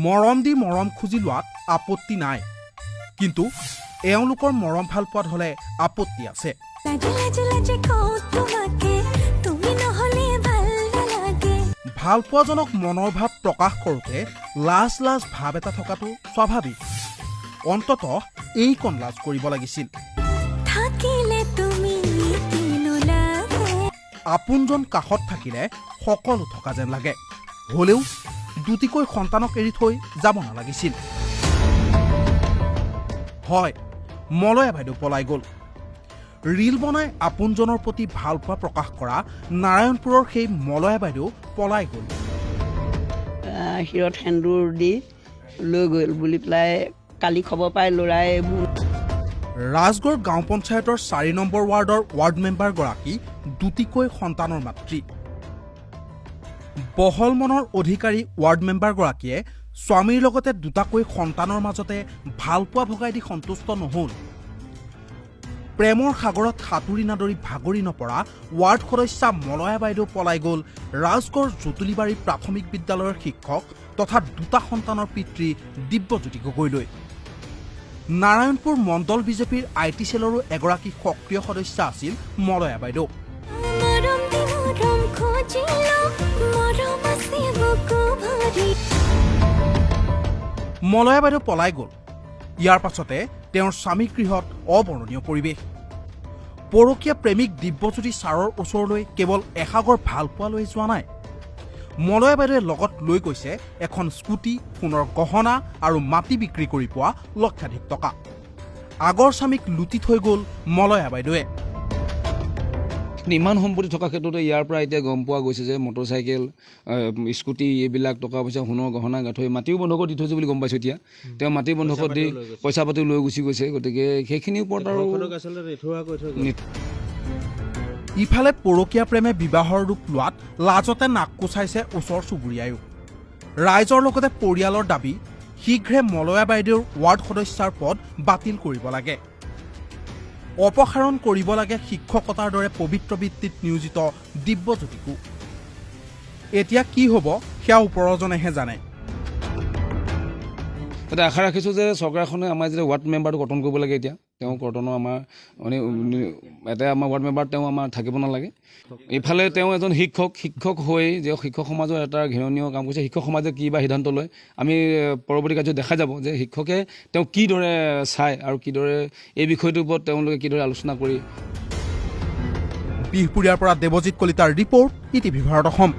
মৰম দি মৰম খুজি লোৱাত আপত্তি নাই, কিন্তু এওঁলোকৰ মৰম ভাল পোৱাত হলে আপত্তি আছে। ভাল পোৱাজনক মনৰ ভাৱ প্ৰকাশ কৰোঁতে লাজ লাজ ভাৱ এটা থকাটো স্বাভাৱিক। অন্তত এইকণ লাজ কৰিব লাগিছিল। আপোনজন কাষত থাকিলে সকলো থকা যেন লাগে, হলেও দুটিকৈ সন্তানক এৰি থৈ যাব নালাগিছিল। হয়, মলয়া বাইদেউ পলাই গ'ল। ৰীল বনাই আপোনজনৰ প্ৰতি ভাল পোৱা প্ৰকাশ কৰা নাৰায়ণপুৰৰ সেই মলয়া বাইদেউ পলাই গ'ল। শিৰত সেন্দুৰ দি লৈ গ'ল বুলি পেলাই কালি খবৰ পাই ল'ৰাই। ৰাজগড় গাঁও পঞ্চায়তৰ 4 নম্বৰ ৱাৰ্ডৰ ৱাৰ্ড মেম্বাৰগৰাকী দুটিকৈ সন্তানৰ মাতৃ। বহল মনৰ অধিকাৰী ৱাৰ্ড মেম্বাৰগৰাকীয়ে স্বামীৰ লগতে দুটাকৈ সন্তানৰ মাজতে ভাল পোৱা ভগাই দি সন্তুষ্ট নহল। প্ৰেমৰ সাগৰত সাঁতুৰি নাদৰি ভাগৰি নপৰা ৱাৰ্ড সদস্যা মলয়া বাইদেউ পলাই গ'ল ৰাজগড় জুতুলিবাৰী প্ৰাথমিক বিদ্যালয়ৰ শিক্ষক তথা দুটা সন্তানৰ পিতৃ দিব্যজ্যোতি গগৈলৈ। নাৰায়ণপুৰ মণ্ডল বিজেপিৰ IT চেলৰো এগৰাকী সক্ৰিয় সদস্যা আছিল মলয়া বাইদেউ। মলয়া বাইদেউ পলাই গ'ল। ইয়াৰ পাছতে তেওঁৰ স্বামী গৃহত অবৰ্ণনীয় পৰিৱেশ। পৰকীয়া প্ৰেমিক দিব্যজ্যোতি ছাৰৰ ওচৰলৈ কেৱল এসাগৰ ভাল পোৱা লৈ যোৱা নাই, মলয়া বাইদেৱে লগত লৈ গৈছে এখন স্কুটি, সোণৰ গহনা আৰু মাটি বিক্ৰী কৰি পোৱা লক্ষাধিক টকা। আগৰ স্বামীক লুটি থৈ গ'ল মলয়া বাইদেৱে। ইমান সম্পত্তি থকা ক্ষেত্ৰতে ইয়াৰ পৰা এতিয়া গম পোৱা গৈছে যে মটৰচাইকেল, স্কুটি, এইবিলাক টকা পইচা, সোণৰ গহনা গাঁঠৰি, মাটিও বন্ধকত দি থৈছে বুলি গম পাইছোঁ। এতিয়া তেওঁ মাটি বন্ধকত দি পইচা পাতিও লৈ গুচি গৈছে। গতিকে সেইখিনিৰ ওপৰত আৰু ইফালে পৰকীয়া প্ৰেমে বিবাহৰ ৰূপ লোৱাত লাজতে নাক কোচাইছে ওচৰ চুবুৰীয়ায়ো। ৰাইজৰ লগতে পৰিয়ালৰ দাবী শীঘ্ৰে মলয়া বাইদেউৰ ৱাৰ্ড সদস্যাৰ পদ বাতিল কৰিব লাগে, অপসাৰণ কৰিব লাগে শিক্ষকতাৰ দৰে পবিত্ৰ বৃত্তিত নিয়োজিত দিব্যজ্যোতিকো। এতিয়া কি হ'ব সেয়া ওপৰজনেহে জানে। এতিয়া আশা ৰাখিছোঁ যে চৰকাৰখনে আমাৰ যেতিয়া ৱাৰ্ড মেম্বাৰটো গঠন কৰিব লাগে, এতিয়া তেওঁ কৰ্তনৰ আমাৰ মানে এটা আমাৰ ৱাৰ্ড মেম্বাৰ তেওঁ আমাৰ থাকিব নালাগে। ইফালে তেওঁ এজন শিক্ষক হৈ যে শিক্ষক সমাজৰ এটা ঘৃণনীয় কাম কৰিছে। শিক্ষক সমাজে কি বা সিদ্ধান্ত লয় আমি পৰৱৰ্তী কাৰ্যত দেখা যাব যে শিক্ষকে তেওঁ কিদৰে চায় আৰু কিদৰে এই বিষয়টোৰ ওপৰত তেওঁলোকে কিদৰে আলোচনা কৰি। বিহপুৰীয়াৰ পৰা দেৱজিৎ কলিতাৰ ৰিপৰ্ট, ETV ভাৰত অসম।